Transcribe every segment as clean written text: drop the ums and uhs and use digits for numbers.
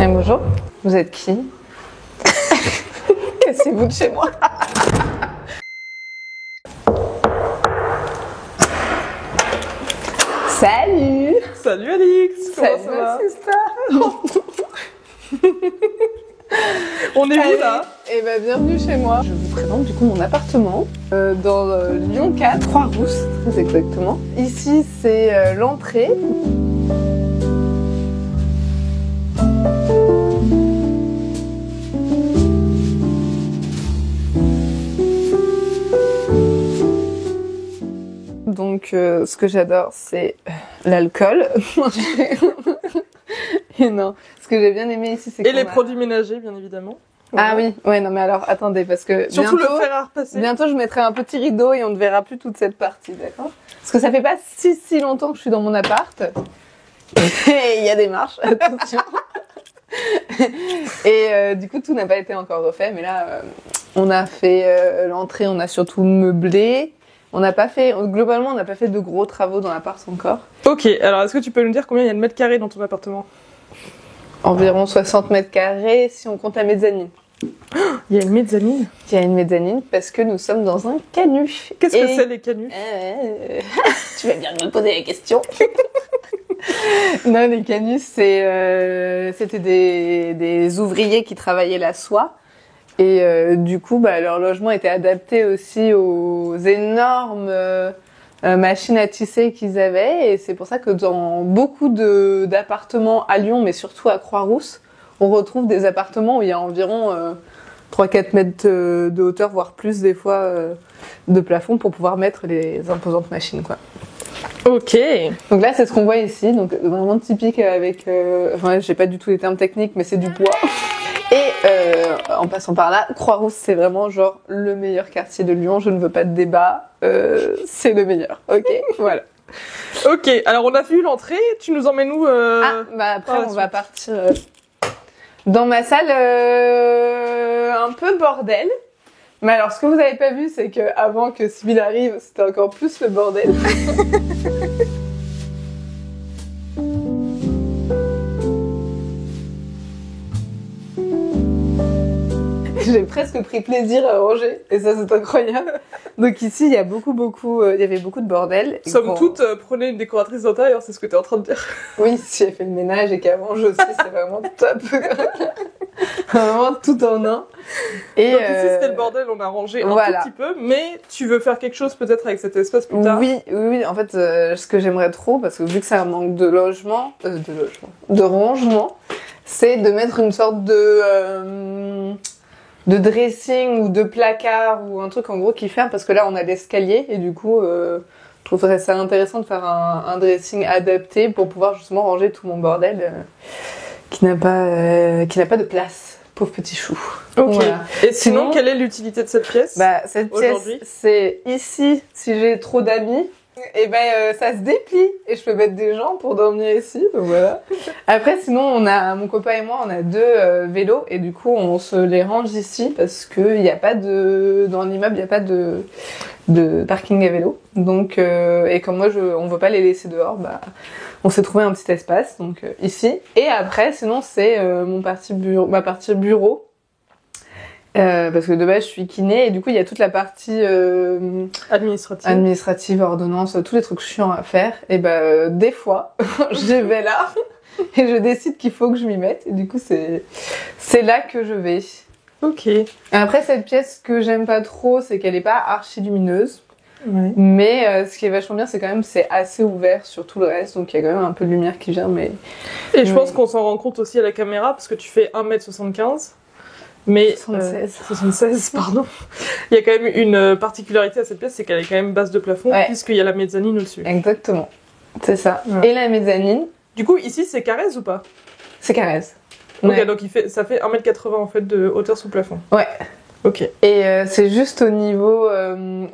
Et bonjour, vous êtes qui? Cassez-vous de chez moi. Salut. Salut Alix. Salut Comment ça ma va? On est où là? Et ben bienvenue chez moi. Je vous présente du coup mon appartement dans Lyon 4, Croix-Rousse très exactement. Ici c'est l'entrée. Donc ce que j'adore c'est l'alcool. Et non, ce que j'ai bien aimé ici c'est Et les produits ménagers bien évidemment. Voilà. Ah oui, ouais non mais alors attendez parce que surtout bientôt, le fer à repasser. Bientôt je mettrai un petit rideau et on ne verra plus toute cette partie, d'accord? Parce que ça fait pas si longtemps que je suis dans mon appart. Et il y a des marches, attention. Et du coup tout n'a pas été encore refait, mais là on a fait l'entrée, on a surtout meublé. On n'a pas fait, globalement on n'a pas fait de gros travaux dans l'appart encore. Ok, alors est-ce que tu peux nous dire combien il y a de mètres carrés dans ton appartement? Environ 60 mètres carrés si on compte la mezzanine. Il y a une mezzanine? Il y a une mezzanine parce que nous sommes dans un canut. Qu'est-ce que c'est les canuts? Tu vas bien me poser la question. Non, les canuts, c'était des ouvriers qui travaillaient la soie. Et du coup, leur logement était adapté aussi aux énormes machines à tisser qu'ils avaient. Et c'est pour ça que dans beaucoup d'appartements à Lyon, mais surtout à Croix-Rousse, on retrouve des appartements où il y a environ 3-4 mètres de hauteur, voire plus des fois, de plafond pour pouvoir mettre les imposantes machines, quoi. Ok. Donc là, c'est ce qu'on voit ici. Donc vraiment typique avec... Enfin, j'ai pas du tout les termes techniques, mais c'est du bois. Et en passant par là, Croix-Rousse, c'est vraiment genre le meilleur quartier de Lyon. Je ne veux pas de débat. C'est le meilleur. Ok, voilà. Ok, alors on a vu l'entrée. Tu nous emmènes où après, on va partir dans ma salle un peu bordel. Mais alors, ce que vous avez pas vu, c'est que avant que Sybille arrive, c'était encore plus le bordel. J'ai presque pris plaisir à ranger, et ça c'est incroyable. Donc ici, il y a il y avait beaucoup de bordel. Somme toute, prenez une décoratrice d'intérieur, c'est ce que tu es en train de dire. Oui, si elle fait le ménage et qu'elle mange aussi, c'est vraiment top. Vraiment tout en un. Et donc ici c'était le bordel, on a rangé un tout petit peu, mais tu veux faire quelque chose peut-être avec cet espace plus tard? Oui, en fait, ce que j'aimerais trop, parce que vu que ça manque de rangement, c'est de mettre une sorte de dressing ou de placard ou un truc en gros qui ferme, parce que là on a l'escalier et du coup je trouverais ça intéressant de faire un dressing adapté pour pouvoir justement ranger tout mon bordel qui n'a pas de place, pauvre petit chou. Ok. Voilà. Et sinon, quelle est l'utilité de cette pièce? Cette pièce, c'est ici si j'ai trop d'amis. Et ça se déplie et je peux mettre des gens pour dormir ici, donc voilà. Après sinon mon copain et moi on a 2 vélos et du coup on se les range ici parce que il y a pas dans l'immeuble il y a pas de parking à vélo. Donc et comme moi on veut pas les laisser dehors, on s'est trouvé un petit espace donc ici. Et après sinon c'est ma partie bureau. Parce que de base je suis kiné et du coup il y a toute la partie administrative, ordonnance, tous les trucs chiants à faire. Et des fois je vais là et je décide qu'il faut que je m'y mette et du coup c'est là que je vais. Ok. Après cette pièce, ce que j'aime pas trop c'est qu'elle est pas archi lumineuse. Ouais. Mais ce qui est vachement bien c'est quand même c'est assez ouvert sur tout le reste, donc il y a quand même un peu de lumière qui vient. Et je pense qu'on s'en rend compte aussi à la caméra parce que tu fais 1m75. Mais 76, pardon. Il y a quand même une particularité à cette pièce, c'est qu'elle est quand même basse de plafond, puisqu'il y a la mezzanine au-dessus. Exactement, c'est ça. Ouais. Et la mezzanine. Du coup, ici, c'est Carrez ou pas? C'est Carrez. Ok, ouais. Donc ça fait 1m80 en fait de hauteur sous plafond. Ouais. Ok. Et c'est juste au niveau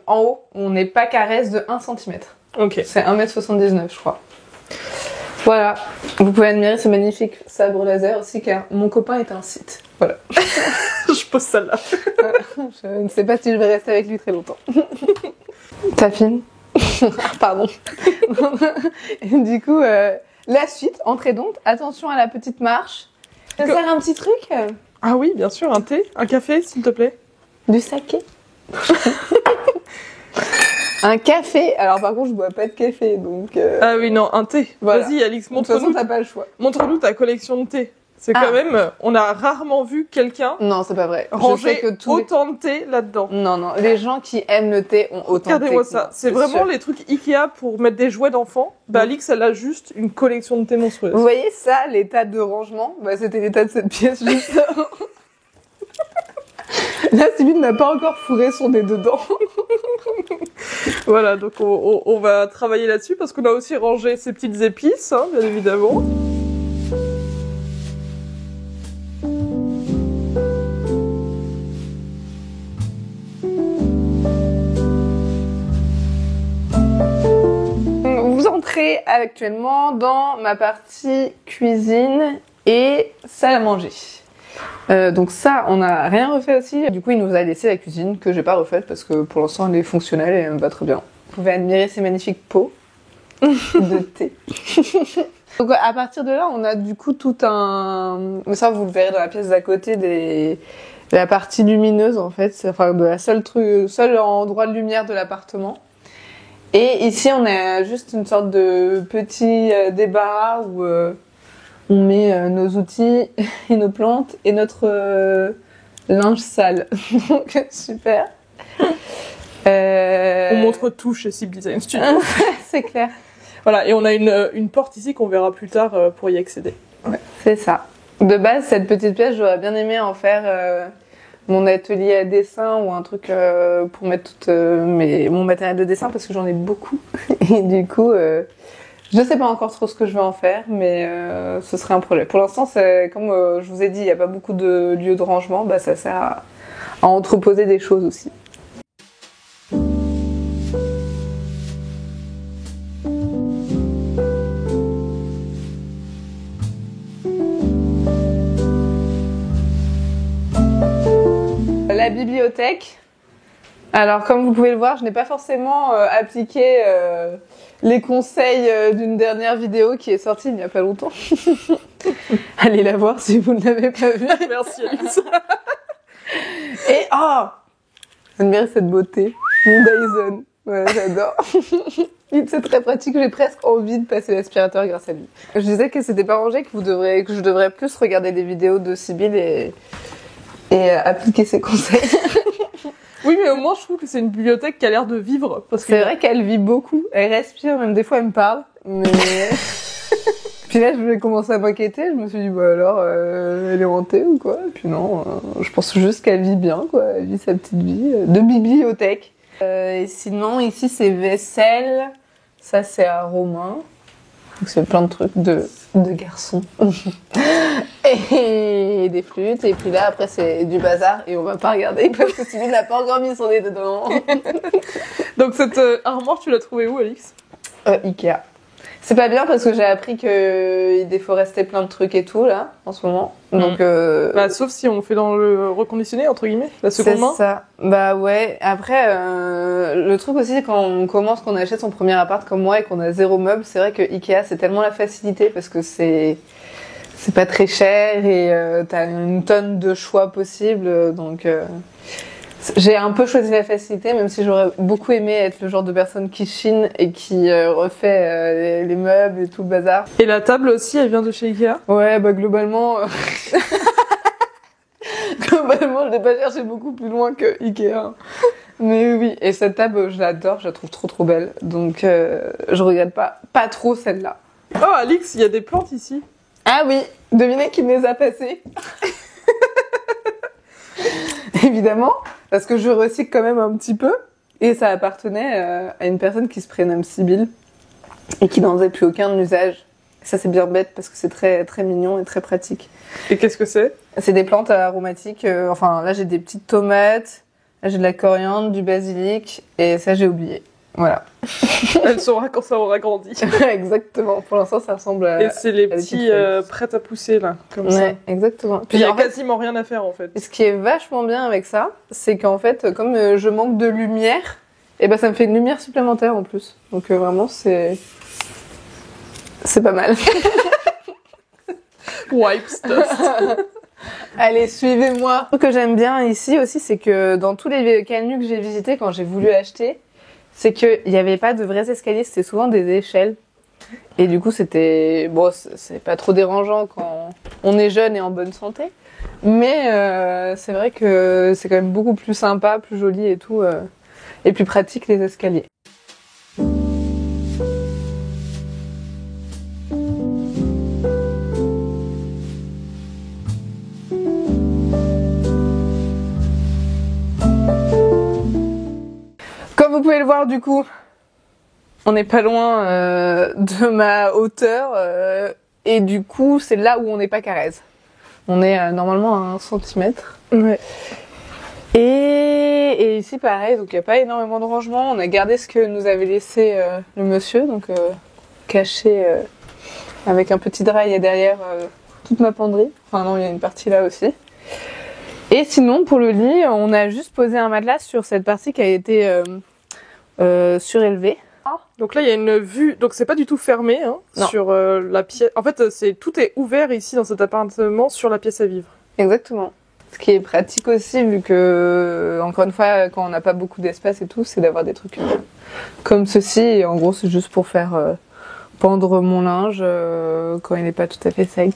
en haut, on n'est pas Carrez de 1 cm. Ok. C'est 1m79, je crois. Voilà, vous pouvez admirer ce magnifique sabre laser aussi car mon copain est un Sith. Voilà. Je pose ça là. Je ne sais pas si je vais rester avec lui très longtemps. Ta fille. Pardon. Et du coup, la suite, entrez donc. Attention à la petite marche. te sers un petit truc? Ah oui, bien sûr, un thé, un café, s'il te plaît. Du saké. Un café. Alors par contre, je bois pas de café, donc... Ah oui, non, un thé. Voilà. Vas-y, Alix, montre-nous. De toute façon, t'as pas le choix. Montre-nous ta collection de thé. C'est quand même... On a rarement vu quelqu'un... Non, c'est pas vrai. Ranger autant de thé là-dedans. Non, non. Les gens qui aiment le thé ont autant de thé. Regardez-moi ça. C'est vraiment les trucs Ikea pour mettre des jouets d'enfants. Bah, Alix, elle a juste une collection de thé monstrueuse. Vous voyez ça, l'état de rangement? Bah, c'était l'état de cette pièce juste avant. Là, Sybille n'a pas encore fourré son nez dedans. Voilà, donc on va travailler là-dessus parce qu'on a aussi rangé ces petites épices, hein, bien évidemment. Vous entrez actuellement dans ma partie cuisine et salle à manger. Donc ça, on n'a rien refait aussi. Du coup, il nous a laissé la cuisine que j'ai pas refaite parce que pour l'instant, elle est fonctionnelle et elle me va très bien. Vous pouvez admirer ces magnifiques pots de thé. Donc à partir de là, on a du coup tout un... Mais ça, vous le verrez dans la pièce d'à côté la partie lumineuse en fait. C'est enfin de la seul endroit de lumière de l'appartement. Et ici, on a juste une sorte de petit débat où on met nos outils et nos plantes et notre linge sale. Donc, super. On montre tout chez Sib Design Studio. C'est clair. Voilà, et on a une porte ici qu'on verra plus tard pour y accéder. Ouais, c'est ça. De base, cette petite pièce, j'aurais bien aimé en faire mon atelier à dessin ou un truc pour mettre tout mon matériel de dessin parce que j'en ai beaucoup. Et du coup... je sais pas encore trop ce que je vais en faire, mais ce serait un projet. Pour l'instant, c'est comme je vous ai dit, il n'y a pas beaucoup de lieux de rangement, bah ça sert à entreposer des choses aussi. La bibliothèque. Alors, comme vous pouvez le voir, je n'ai pas forcément appliqué les conseils d'une dernière vidéo qui est sortie il n'y a pas longtemps. Allez la voir si vous ne l'avez pas vue. Merci, Alice. Et admirez cette beauté. Mon Dyson. Ouais, j'adore. C'est très pratique. J'ai presque envie de passer l'aspirateur grâce à lui. Je disais que c'était pas rangé, que je devrais plus regarder des vidéos de Sybille et appliquer ses conseils. Oui, mais au moins, je trouve que c'est une bibliothèque qui a l'air de vivre. Parce que c'est vrai qu'elle vit beaucoup. Elle respire, même des fois, elle me parle. Mais... Puis là, je vais commencer à m'inquiéter. Je me suis dit, bah alors, elle est hantée ou quoi? Et puis non, je pense juste qu'elle vit bien, quoi. Elle vit sa petite vie de bibliothèque. Et sinon, ici, c'est vaisselle. Ça, c'est à Romain. Donc, c'est plein de trucs de garçons. Et des flûtes. Et puis là, après, c'est du bazar. Et on va pas regarder parce que Sybille n'a pas encore mis son nez dedans. Donc, cette armoire, tu l'as trouvée où, Alix? Ikea. C'est pas bien parce que j'ai appris qu'il déforestait plein de trucs et tout, là, en ce moment. Donc, bah, sauf si on fait dans le reconditionné, entre guillemets, la seconde main. C'est ça. Bah ouais. Après, le truc aussi, c'est quand qu'on achète son premier appart comme moi et qu'on a 0 meuble, c'est vrai que Ikea, c'est tellement la facilité parce que c'est pas très cher et t'as une tonne de choix possibles, donc... J'ai un peu choisi la facilité, même si j'aurais beaucoup aimé être le genre de personne qui chine et qui refait les meubles et tout le bazar. Et la table aussi, elle vient de chez Ikea? Ouais, bah globalement... globalement, je n'ai pas cherché beaucoup plus loin que Ikea. Mais oui, et cette table, je l'adore, je la trouve trop trop belle. Donc, je regrette pas trop celle-là. Oh, Alix, il y a des plantes ici. Ah oui, devinez qui me les a passées. Évidemment, parce que je recycle quand même un petit peu. Et ça appartenait à une personne qui se prénomme Sybille et qui n'en faisait plus aucun usage. Ça, c'est bien bête parce que c'est très, très mignon et très pratique. Et qu'est-ce que c'est? C'est des plantes aromatiques. Enfin, là, j'ai des petites tomates. Là, j'ai de la coriandre, du basilic. Et ça, j'ai oublié. Voilà. Elle saura quand ça aura grandi. Exactement. Pour l'instant, ça ressemble à... Et c'est les petits prêts à pousser, là, comme ça. Ouais, exactement. Puis il y a quasiment rien à faire, en fait. Et ce qui est vachement bien avec ça, c'est qu'en fait, comme je manque de lumière, et ben ça me fait une lumière supplémentaire en plus. Donc vraiment, c'est pas mal. Wipe stuff. Allez, suivez-moi. Ce que j'aime bien ici aussi, c'est que dans tous les canuts que j'ai visités quand j'ai voulu acheter, c'est qu'il n'y avait pas de vrais escaliers, c'était souvent des échelles. Et du coup, c'était... Bon, c'est pas trop dérangeant quand on est jeune et en bonne santé. Mais c'est vrai que c'est quand même beaucoup plus sympa, plus joli et tout. Et plus pratique les escaliers. Comme vous pouvez le voir du coup, on n'est pas loin de ma hauteur et du coup c'est là où on n'est pas carré. On est normalement à 1 centimètre. Ouais. Et ici pareil, donc il n'y a pas énormément de rangement. On a gardé ce que nous avait laissé le monsieur, donc caché avec un petit drap, il y a derrière toute ma penderie. Enfin non, il y a une partie là aussi. Et sinon pour le lit, on a juste posé un matelas sur cette partie qui a été surélevée. Donc là il y a une vue, donc c'est pas du tout fermé hein, sur la pièce. En fait tout est ouvert ici dans cet appartement sur la pièce à vivre. Exactement. Ce qui est pratique aussi vu que, encore une fois, quand on n'a pas beaucoup d'espace et tout, c'est d'avoir des trucs comme ceci. Et en gros c'est juste pour faire pendre mon linge quand il n'est pas tout à fait sec.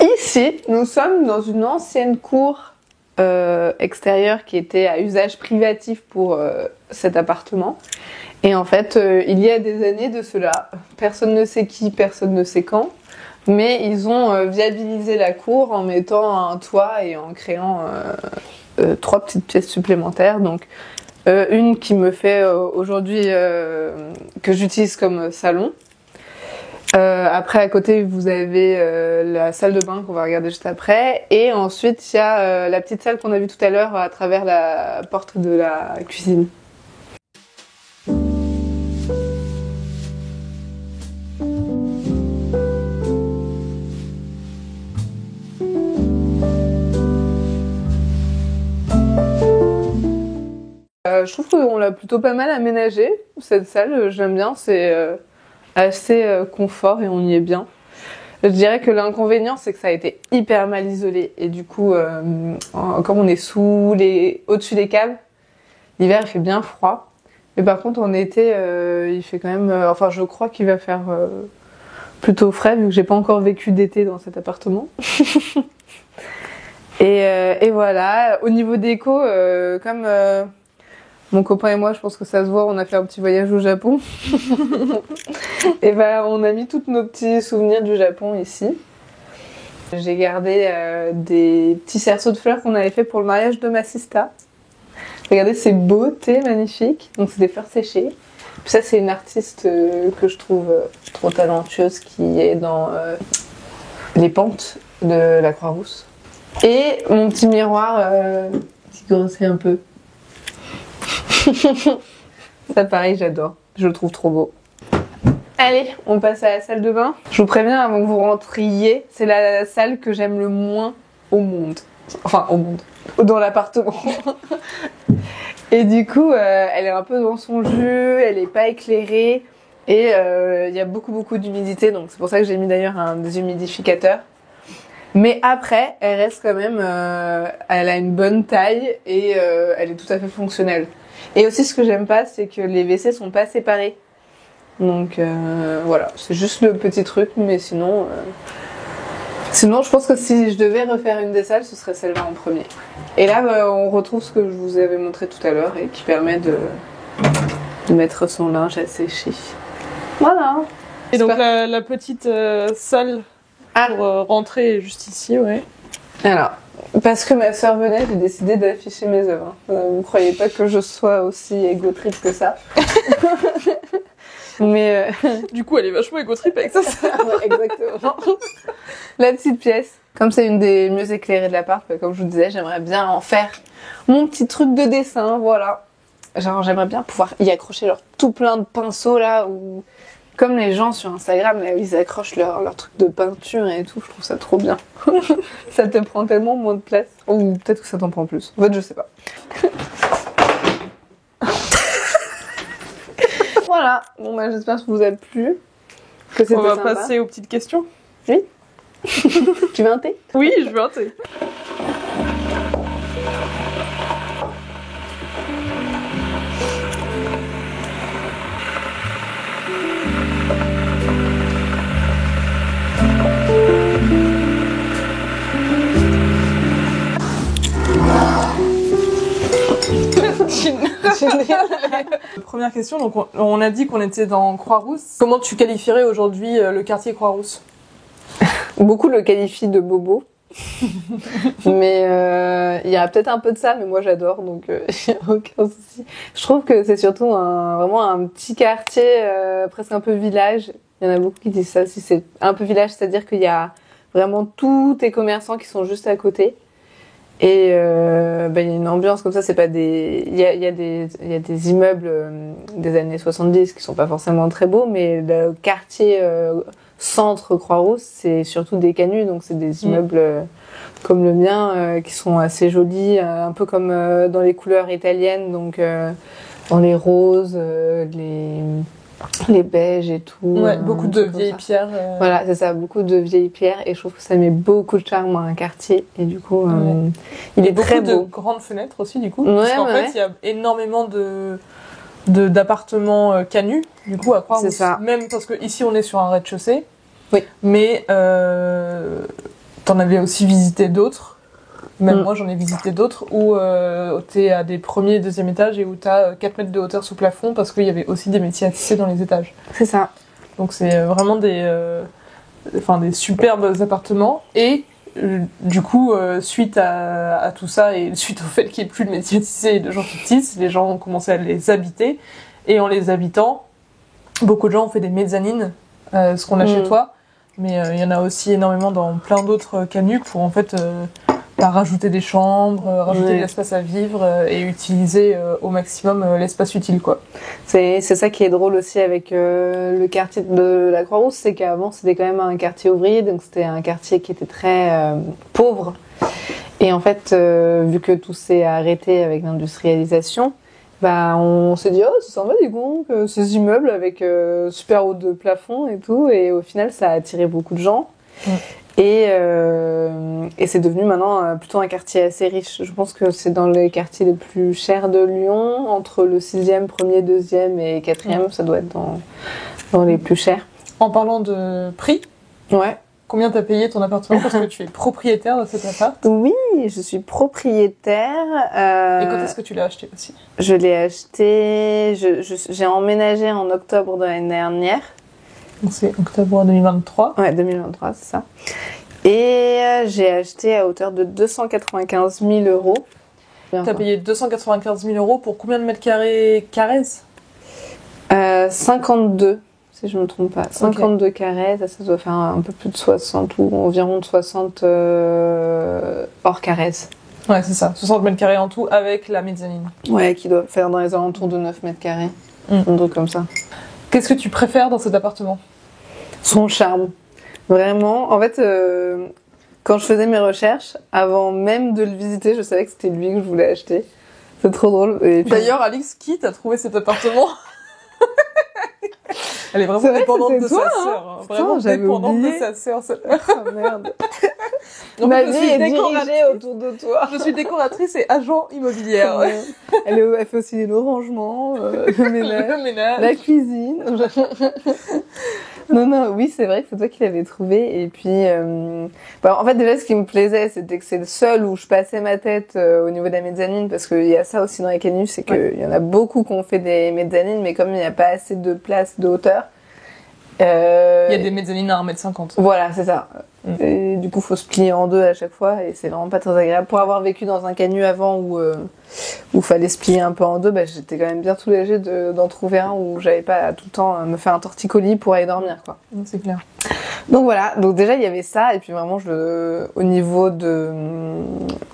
Ici, nous sommes dans une ancienne cour extérieure qui était à usage privatif pour cet appartement. Et en fait, il y a des années de cela, personne ne sait qui, personne ne sait quand, mais ils ont viabilisé la cour en mettant un toit et en créant 3 petites pièces supplémentaires. Donc une qui me fait aujourd'hui que j'utilise comme salon. Après à côté vous avez la salle de bain qu'on va regarder juste après et ensuite il y a la petite salle qu'on a vue tout à l'heure à travers la porte de la cuisine. Je trouve qu'on l'a plutôt pas mal aménagée, cette salle, j'aime bien, c'est assez confort et on y est bien. Je dirais que l'inconvénient c'est que ça a été hyper mal isolé et du coup comme on est au-dessus des caves, l'hiver il fait bien froid. Mais par contre en été il fait quand même, enfin je crois qu'il va faire plutôt frais vu que j'ai pas encore vécu d'été dans cet appartement. et voilà, au niveau déco, comme mon copain et moi, je pense que ça se voit, on a fait un petit voyage au Japon. Et ben, on a mis tous nos petits souvenirs du Japon ici. J'ai gardé des petits cerceaux de fleurs qu'on avait fait pour le mariage de ma sista. Regardez ces beaux thés magnifiques. Donc c'est des fleurs séchées. Puis ça c'est une artiste que je trouve trop talentueuse qui est dans les pentes de la Croix-Rousse. Et mon petit miroir qui grossit un peu. Ça pareil j'adore, je le trouve trop beau. Allez, on passe à la salle de bain. Je vous préviens avant que vous rentriez, c'est la salle que j'aime le moins au monde. Enfin au monde, dans l'appartement. Et du coup elle est un peu dans son jus, elle est pas éclairée et il y a beaucoup d'humidité, donc c'est pour ça que j'ai mis d'ailleurs un déshumidificateur. Mais après, elle reste quand même, elle a une bonne taille et elle est tout à fait fonctionnelle. Et aussi, ce que j'aime pas, c'est que les WC sont pas séparés. Donc voilà, c'est juste le petit truc, mais sinon, je pense que si je devais refaire une des salles, ce serait celle-là en premier. Et là, on retrouve ce que je vous avais montré tout à l'heure et qui permet de mettre son linge à sécher. Voilà. Et donc la petite salle. Pour rentrer juste ici, ouais. Alors, parce que ma soeur venait, j'ai décidé d'afficher mes œuvres. Vous croyez pas que je sois aussi égotrip que ça. Mais du coup, elle est vachement égotrip avec ça. Ouais, exactement. La petite pièce. Comme c'est une des mieux éclairées de l'appart, comme je vous disais, j'aimerais bien en faire mon petit truc de dessin, voilà. Genre, j'aimerais bien pouvoir y accrocher genre tout plein de pinceaux là, ou comme les gens sur Instagram, là, où ils accrochent leur truc de peinture et tout, je trouve ça trop bien. Ça te prend tellement moins de place. Ou peut-être que ça t'en prend plus. En fait, je sais pas. Voilà. Bon, bah, j'espère que ça vous a plu. que c'était On va sympa. passer aux petites questions. Oui. Tu veux un thé? Oui, je veux un thé. Première question, donc on a dit qu'on était dans Croix-Rousse. Comment tu qualifierais aujourd'hui le quartier Croix-Rousse? Beaucoup le qualifient de bobo. Mais il y a peut-être un peu de ça, mais moi j'adore, donc il n'y a aucun souci. Je trouve que c'est surtout vraiment un petit quartier, presque un peu village. Il y en a beaucoup qui disent ça aussi, c'est un peu village, c'est-à-dire qu'il y a vraiment tous tes commerçants qui sont juste à côté. Et il y a une ambiance comme ça, c'est pas des... Il y a des immeubles des années 70 qui sont pas forcément très beaux, mais le quartier centre Croix-Rousse, c'est surtout des canuts, donc c'est des immeubles comme le mien qui sont assez jolis, un peu comme dans les couleurs italiennes, donc dans les roses, les beiges et tout. Ouais, beaucoup de vieilles pierres. Voilà, c'est ça, beaucoup de vieilles pierres, et je trouve que ça met beaucoup de charme à un quartier, et du coup, il est très beau. Beaucoup de grandes fenêtres aussi, du coup, parce qu'en fait, il y a énormément d'appartements canuts, du coup, à Croix-Rousse. C'est ça. Même parce que ici, on est sur un rez-de-chaussée. Oui. Mais t'en avais aussi visité d'autres. Même moi, j'en ai visité d'autres où t'es à des premiers et deuxième étages et où t'as 4 mètres de hauteur sous plafond parce qu'il y avait aussi des métiers à tisser dans les étages. C'est ça. Donc c'est vraiment des superbes appartements. Et du coup, suite à tout ça et suite au fait qu'il n'y ait plus de métier à tisser et de gens qui tissent, les gens ont commencé à les habiter. Et en les habitant, beaucoup de gens ont fait des mezzanines, ce qu'on a chez toi. Mais il y en a aussi énormément dans plein d'autres canuts pour en fait rajouter des chambres, rajouter de l'espace à vivre et utiliser au maximum l'espace utile, quoi. C'est ça qui est drôle aussi avec le quartier de la Croix-Rousse, c'est qu'avant c'était quand même un quartier ouvrier, donc c'était un quartier qui était très pauvre. Et en fait, vu que tout s'est arrêté avec l'industrialisation, on s'est dit, oh, c'est sympa, dis donc, ces immeubles avec super haut de plafond et tout, et au final ça a attiré beaucoup de gens. Et c'est devenu maintenant plutôt un quartier assez riche. Je pense que c'est dans les quartiers les plus chers de Lyon, entre le 6e, 1er, 2e et 4e, ça doit être dans les plus chers. En parlant de prix, combien t'as payé ton appartement parce que tu es propriétaire de cet appart? Oui, je suis propriétaire. Et quand est-ce que tu l'as acheté aussi? Je l'ai acheté, j'ai emménagé en octobre de l'année dernière. Donc c'est octobre 2023. Ouais, 2023, c'est ça. Et j'ai acheté à hauteur de 295 000 €. T'as payé 295 000 € pour combien de mètres carrés Carrez? 52, si je me trompe pas. 52 carrés, ça doit faire un peu plus de 60 ou environ de 60 hors carrés. Ouais, c'est ça. 60 mètres carrés en tout avec la mezzanine. Ouais, qui doit faire dans les alentours de 9 mètres carrés. Un truc comme ça. Qu'est-ce que tu préfères dans cet appartement? Son charme. Vraiment. En fait, quand je faisais mes recherches, avant même de le visiter, je savais que c'était lui que je voulais acheter. C'est trop drôle. Et puis... D'ailleurs, Alix, qui t'a trouvé cet appartement? Elle est vraiment dépendante de sa sœur. Hein. Vraiment dépendante de sa sœur. Oh merde. Ma vie est dirigée autour de toi. Je suis décoratrice et agent immobilière. Elle fait aussi le rangement, le ménage, la cuisine. Non, oui, c'est vrai que c'est toi qui l'avais trouvé. Et puis, en fait, déjà, ce qui me plaisait, c'était que c'est le seul où je passais ma tête au niveau de la mezzanine, parce qu'il y a ça aussi dans les canuts, c'est qu'il y en a beaucoup qui ont fait des mezzanines, mais comme il n'y a pas assez de place, de hauteur. Il y a des mezzanines à 1,50 m. Voilà, c'est ça. Et du coup, faut se plier en deux à chaque fois, et c'est vraiment pas très agréable. Pour avoir vécu dans un canut avant où fallait se plier un peu en deux, j'étais quand même bien soulagée d'en trouver un où j'avais pas tout le temps me faire un torticolis pour aller dormir, quoi. C'est clair. Donc voilà, donc déjà il y avait ça, et puis vraiment au niveau de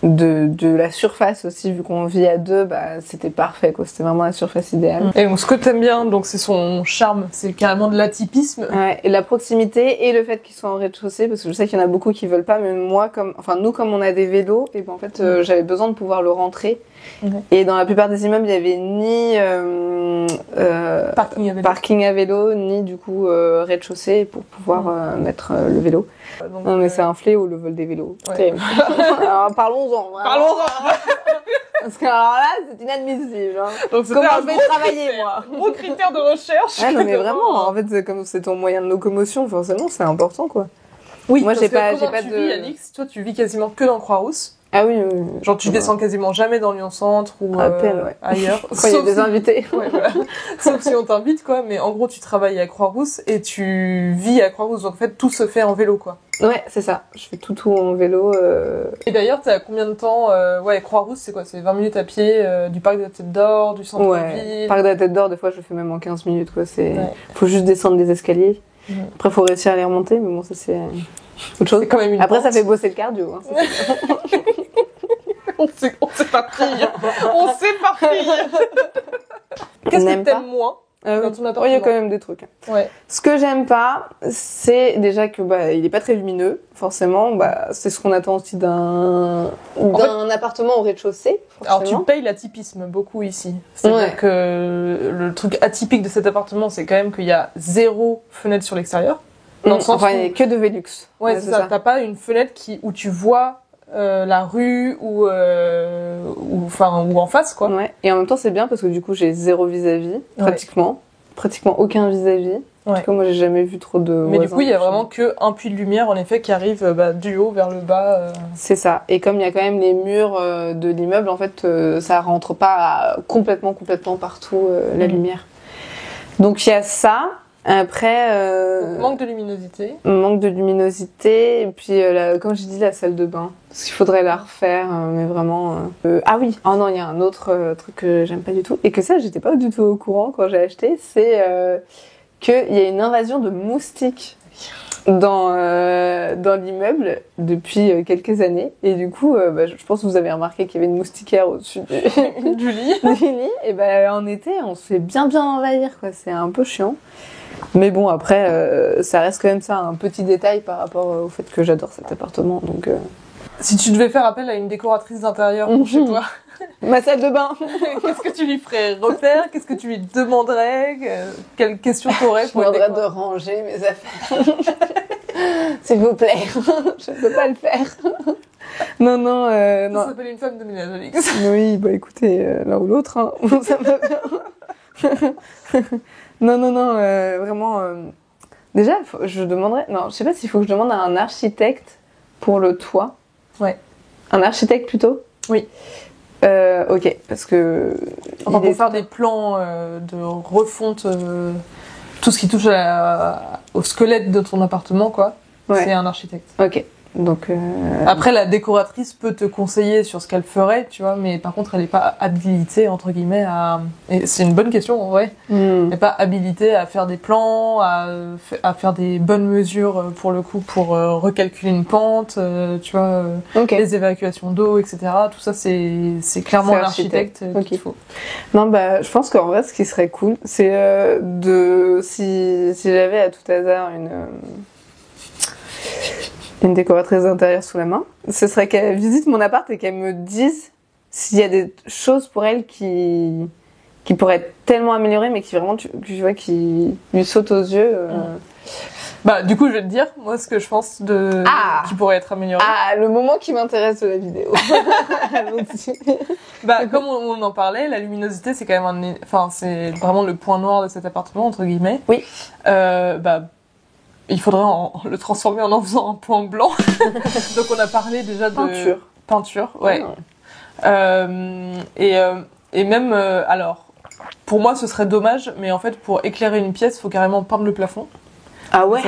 la surface aussi, vu qu'on vit à deux, c'était parfait, quoi. C'était vraiment la surface idéale. Et donc ce que t'aimes bien, donc c'est son charme, c'est carrément de l'atypisme. Ouais, et la proximité et le fait qu'il soit en rez-de-chaussée, parce que je sais qu'il y en a beaucoup qui veulent pas, mais nous comme on a des vélos, et en fait j'avais besoin de pouvoir le rentrer. Et dans la plupart des immeubles, il y avait ni parking à vélo, ni du coup rez-de-chaussée pour pouvoir mettre le vélo. Donc, non mais c'est un fléau le vol des vélos. Ouais. Alors parlons-en. Parce que alors là, c'est inadmissible. Hein. Donc, comment je vais travailler, moi? Gros critère de recherche. Ah non, mais vraiment, en fait, comme c'est ton moyen de locomotion, forcément, c'est important, quoi. Oui, moi, j'ai pas de... Alix, toi, tu vis quasiment que dans Croix-Rousse. Ah oui, genre tu descends quasiment jamais dans Lyon-Centre ou à peine, ailleurs. Quand il y a des invités. Ouais, voilà. Sauf si on t'invite, quoi. Mais en gros, tu travailles à Croix-Rousse et tu vis à Croix-Rousse. Donc en fait, tout se fait en vélo, quoi. Ouais, c'est ça. Je fais tout en vélo. Et d'ailleurs, t'as combien de temps Croix-Rousse, c'est quoi? C'est 20 minutes à pied du parc de la Tête d'Or, du centre-ville. Parc de la Tête d'Or, des fois, je le fais même en 15 minutes, quoi. Faut juste descendre des escaliers. Après, faut réussir à les remonter, mais bon, ça c'est autre chose. C'est quand même Après, ça fait bosser le cardio. Hein, on s'éparpille. On s'éparpille. Qu'est-ce que t'aimes moins dans ton appartement? Il y a quand même des trucs. Ouais. Ce que j'aime pas, c'est déjà que il est pas très lumineux, forcément. C'est ce qu'on attend aussi d'un appartement au rez-de-chaussée. Alors tu payes l'atypisme beaucoup ici. C'est-à-dire que le truc atypique de cet appartement, c'est quand même qu'il y a 0 fenêtre sur l'extérieur. Dans le sens il n'y a que de Velux. Ouais, c'est ça. T'as pas une fenêtre où tu vois la rue ou en face, quoi. Ouais. Et en même temps, c'est bien parce que du coup, j'ai 0 vis-à-vis, pratiquement aucun vis-à-vis. En tout cas, moi, j'ai jamais vu trop de mais du coup, il y a vraiment qu'un puits de lumière, en effet, qui arrive du haut vers le bas. C'est ça. Et comme il y a quand même les murs de l'immeuble, en fait, ça rentre pas complètement partout la lumière. Donc, il y a ça. Après, manque de luminosité. Et puis, comme j'ai dit, la salle de bain. Parce qu'il faudrait la refaire, mais vraiment... Ah oui, oh non, il y a un autre truc que j'aime pas du tout. Et que ça, j'étais pas du tout au courant quand j'ai acheté. C'est qu'il y a une invasion de moustiques dans l'immeuble depuis quelques années. Et du coup, je pense que vous avez remarqué qu'il y avait une moustiquaire au-dessus du lit. Et en été, on se fait bien envahir, quoi. C'est un peu chiant. Mais bon, après, ça reste quand même ça, un petit détail par rapport au fait que j'adore cet appartement. Donc, si tu devais faire appel à une décoratrice d'intérieur pour chez toi, ma salle de bain, qu'est-ce que tu lui ferais refaire? Qu'est-ce que tu lui demanderais? Quelles questions t'aurais pour Je demanderais de ranger mes affaires. S'il vous plaît, je ne peux pas le faire. Non. Ça s'appelle une femme de ménage, Alix. Oui, écoutez, l'un ou l'autre, hein. Ça va bien. Non, vraiment. Déjà, je demanderais. Non, je sais pas s'il faut que je demande à un architecte pour le toit. Ouais. Un architecte plutôt? Oui. Ok, parce que. Enfin, pour faire des plans de refonte, tout ce qui touche au squelette de ton appartement, quoi. Ouais. C'est un architecte. Ok. Donc après, la décoratrice peut te conseiller sur ce qu'elle ferait, tu vois, mais par contre, elle n'est pas habilitée, entre guillemets, et c'est une bonne question, en vrai. Elle n'est pas habilitée à faire des plans, à faire des bonnes mesures, pour le coup, pour recalculer une pente, tu vois, les évacuations d'eau, etc. Tout ça, c'est clairement l'architecte qu'il faut. Non, je pense qu'en vrai, ce qui serait cool, c'est si j'avais à tout hasard une décoratrice d'intérieur sous la main, ce serait qu'elle visite mon appart et qu'elle me dise s'il y a des choses pour elle qui pourraient être tellement améliorées, mais qui vraiment, tu vois, qui lui sautent aux yeux. Du coup, je vais te dire, moi, ce que je pense qui pourrait être amélioré. Ah, le moment qui m'intéresse de la vidéo. Comme on en parlait, la luminosité, c'est quand même c'est vraiment le point noir de cet appartement, entre guillemets. Oui. Il faudrait le transformer en faisant un point blanc. Donc on a parlé déjà de peinture, ouais. Et même alors pour moi ce serait dommage, mais en fait pour éclairer une pièce, faut carrément peindre le plafond. Ah ouais.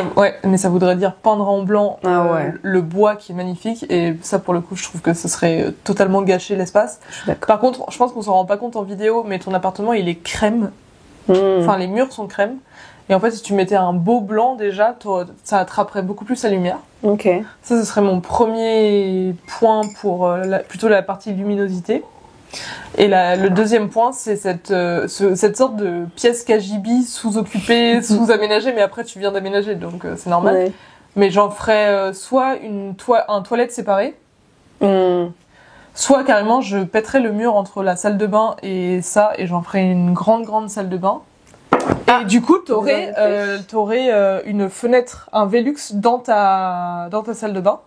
Mais ça voudrait dire peindre en blanc le bois qui est magnifique, et ça pour le coup je trouve que ce serait totalement gâcher l'espace. Par contre, je pense qu'on s'en rend pas compte en vidéo, mais ton appartement il est crème. Enfin les murs sont crème. Et en fait, si tu mettais un beau blanc, déjà, ça attraperait beaucoup plus la lumière. Ok. Ça, ce serait mon premier point pour plutôt la partie luminosité. Et le deuxième point, c'est cette sorte de pièce KGB sous-occupée, sous-aménagée, mais après, tu viens d'aménager, donc c'est normal. Mais j'en ferais soit un toilette séparée, Soit carrément, je pèterais le mur entre la salle de bain et ça, et j'en ferais une grande salle de bain. Et du coup, t'aurais une fenêtre, un Velux dans ta salle de bain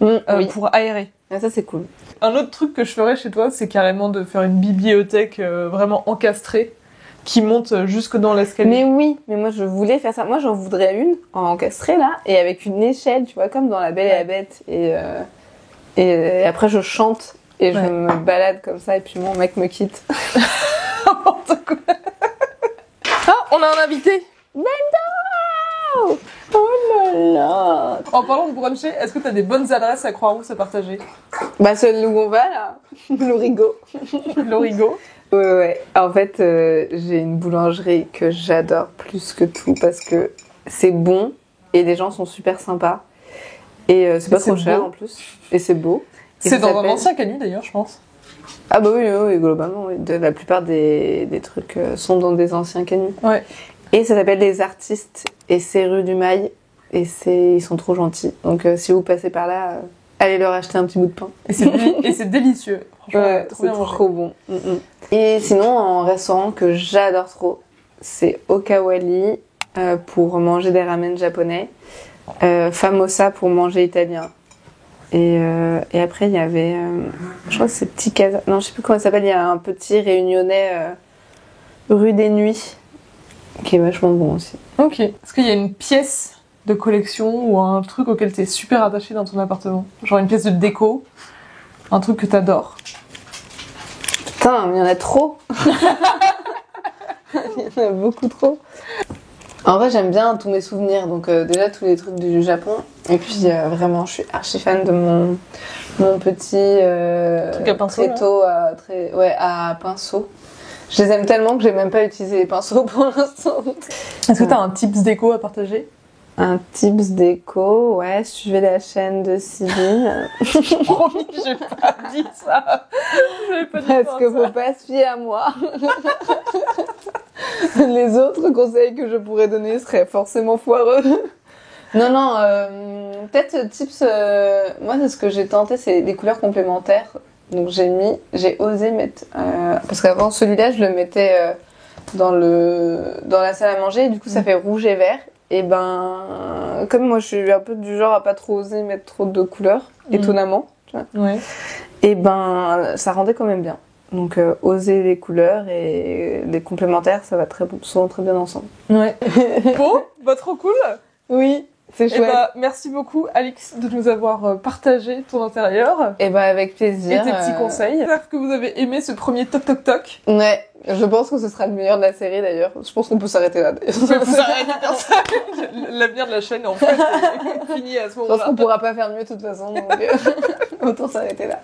oui. pour aérer. Ah, ça, c'est cool. Un autre truc que je ferais chez toi, c'est carrément de faire une bibliothèque vraiment encastrée qui monte jusque dans l'escalier. Mais oui, mais moi je voulais faire ça. Moi j'en voudrais une encastrée là, et avec une échelle, tu vois, comme dans La Belle et la Bête. Et après je chante et je me balade comme ça, et puis mon mec me quitte. N'importe quoi. Ah, on a un invité. Nando! Oh là là! En parlant de bruncher, est-ce que t'as des bonnes adresses à Croix-Rousse à partager? Bah celle où on va là, l'Origo. L'Origo. Ouais. En fait, j'ai une boulangerie que j'adore plus que tout parce que c'est bon et les gens sont super sympas. Et c'est pas trop cher en plus. Et c'est beau. C'est dans un ancien Canu d'ailleurs, je pense. Ah bah oui, globalement, oui. La plupart des trucs sont dans des anciens Canu. Ouais. Et ça s'appelle Les Artistes et c'est rue du Mail et ils sont trop gentils. Donc si vous passez par là, allez leur acheter un petit bout de pain. Et c'est délicieux. Franchement, ouais, c'est trop bon. Et sinon, un restaurant que j'adore trop, c'est Okawali pour manger des ramen japonais, Famosa pour manger italien. Et après, il y avait, je crois que c'est Petit Casa. Non, je sais plus comment ça s'appelle. Il y a un petit réunionnais rue des Nuits qui est vachement bon aussi. Ok. Est-ce qu'il y a une pièce de collection ou un truc auquel t'es super attaché dans ton appartement? Genre une pièce de déco, un truc que t'adores? Putain, il y en a trop. Il y en a beaucoup trop. En vrai, j'aime bien tous mes souvenirs, donc déjà tous les trucs du Japon. Et puis vraiment, je suis archi fan de mon petit truc à pinceau, tréteau à pinceau. Je les aime tellement que j'ai même pas utilisé les pinceaux pour l'instant. Est-ce que t'as un tips déco à partager? Un tips déco, ouais, suivez la chaîne de Sybille. Promis, j'ai pas dit ça. Parce que faut pas se fier à moi. Les autres conseils que je pourrais donner seraient forcément foireux. Non, peut-être tips, moi c'est ce que j'ai tenté, c'est des couleurs complémentaires. Donc j'ai osé mettre, parce qu'avant celui-là je le mettais dans la salle à manger, et du coup ça fait rouge et vert. Et ben, comme moi je suis un peu du genre à pas trop oser mettre trop de couleurs, étonnamment, tu vois. Ouais. Et ben, ça rendait quand même bien. Donc oser les couleurs et les complémentaires, ça va souvent très bien ensemble. Ouais. Bon, bah trop cool. Oui. C'est chouette. Et bah, merci beaucoup, Alix, de nous avoir partagé ton intérieur. Et bah, avec plaisir. Et tes petits conseils. J'espère que vous avez aimé ce premier Toc Toc Toc. Ouais, je pense que ce sera le meilleur de la série d'ailleurs. Je pense qu'on peut s'arrêter là. On peut s'arrêter comme ça. L'avenir de la chaîne, en fait, est fini à ce moment-là. Je pense qu'on pourra pas faire mieux de toute façon, donc autant s'arrêter là.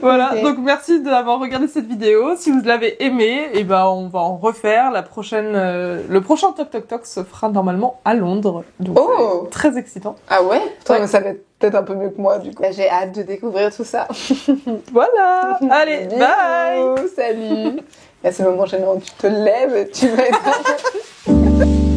Voilà, okay. Donc merci d'avoir regardé cette vidéo. Si vous l'avez aimée, et ben on va en refaire. Le prochain Toc Toc Toc se fera normalement à Londres. Donc, très excitant. Ah ouais? Toi, mais ça va être peut-être un peu mieux que moi, du coup. Bah, j'ai hâte de découvrir tout ça. Voilà. Allez, bye. Salut. Là, c'est le moment gênant où tu te lèves et tu vas être...